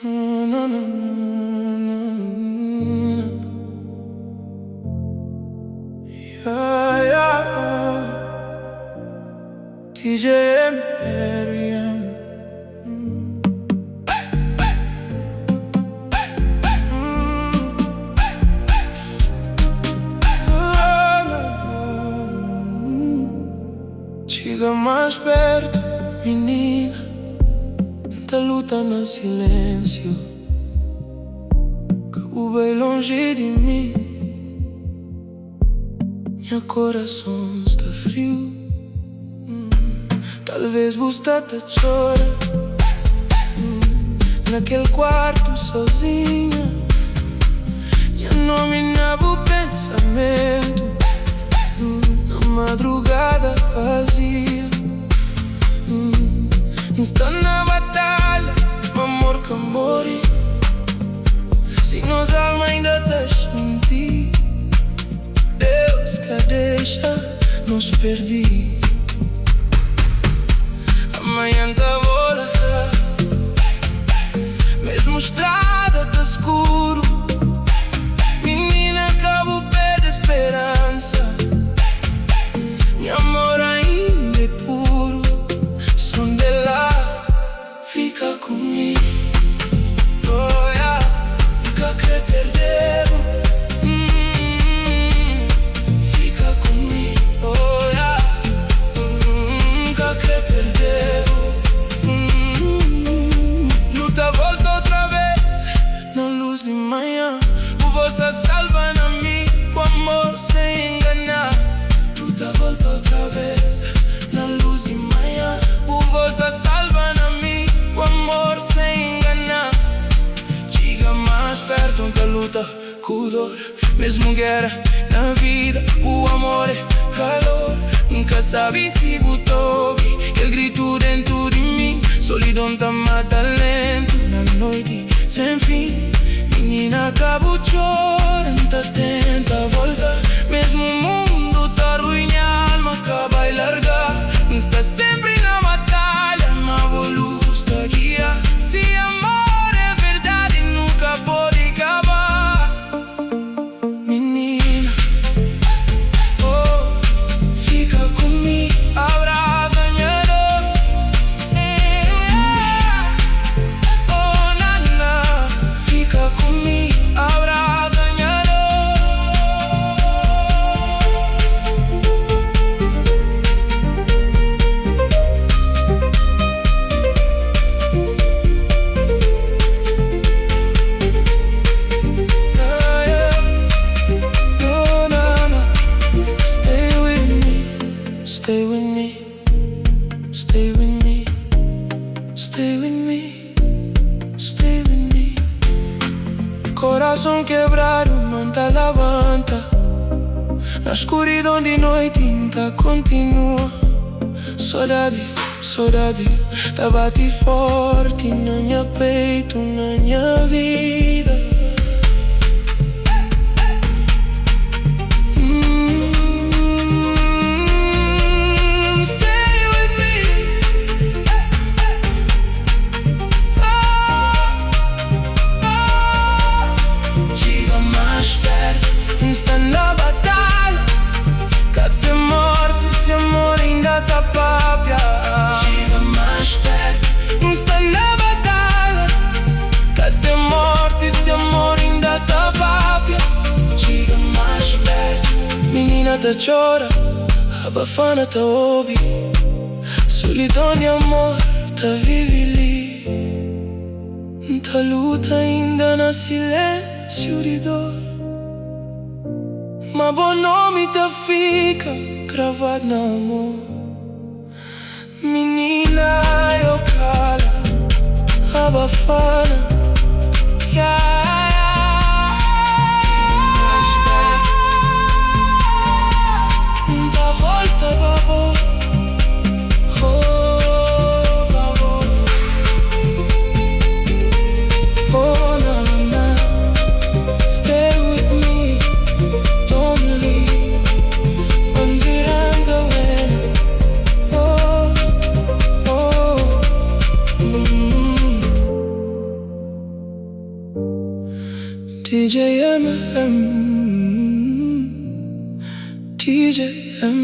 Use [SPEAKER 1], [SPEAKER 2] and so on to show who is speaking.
[SPEAKER 1] Yeah, yeah. DJ Miriam. Chega mais perto, menina, tá lutando em silêncio, que o bem longe de mim. Meu coração está frio. Talvez você até chora naquele quarto sozinha. Eu não me nabo pensamento na madrugada vazia. Está na batalha, amor que morre. Se nós alma ainda tá sentir, Deus que deixa nos perder. Amanhã tá voltar, mesmo estrada tá escuro. Menina, acabo perde esperança. Meu amor ainda é puro. Som dela fica comigo. Oh, yeah. Nunca quer perder. Fica comigo. Oh, yeah. Nunca quer perder. Luta volta outra vez na luz de manhã. O voz tá salvando a mim com amor sem enganar. Luta volta outra vez na luz de manhã. O voz tá salvando a mim com amor sem enganar. Chega mais perto onde a luta com dor. Mesmo guerra na vida, o amor é calor. Nunca sabe se botou aquele grito dentro de mim. Solidão tá mata lento na noite sem fim. Menina, acabo chorando, tá tenta voltar. Mesmo o mundo tá ruim, a alma acaba e largar. Está sempre na batalha, mas a luz tá guia. Se amor é verdade, nunca pode acabar. Menina, oh, fica comigo, abraça minha dor. Oh, nana, fica comigo, abraça minha dor. Ah, yeah. Oh, nana, stay with me, stay with me, stay with me, stay with me, stay with me. Coração quebrado, não tá levanta. Na escuridão de noite ainda continua. Saudade, saudade, tá bate forte na minha peito, na minha vida. Stay with me. Chega mais perto, está na batalha. Que até morte esse amor ainda tá pápia. Chega mais perto, está na batalha. Que até morte esse amor ainda tá pápia. Chega mais perto, menina tá chora, abafana tá ouve. Solidão de amor tá vive ali. Tá luta ainda na silêncio de dor. Mas bom nome tá fica gravado no amor. Menina, eu cala, abafana, yeah. Dá volta, babo. Oh, babo. Oh, na, na, na. Stay with me, don't leave. Onde irás a ver? Oh, oh, TJM, TJM,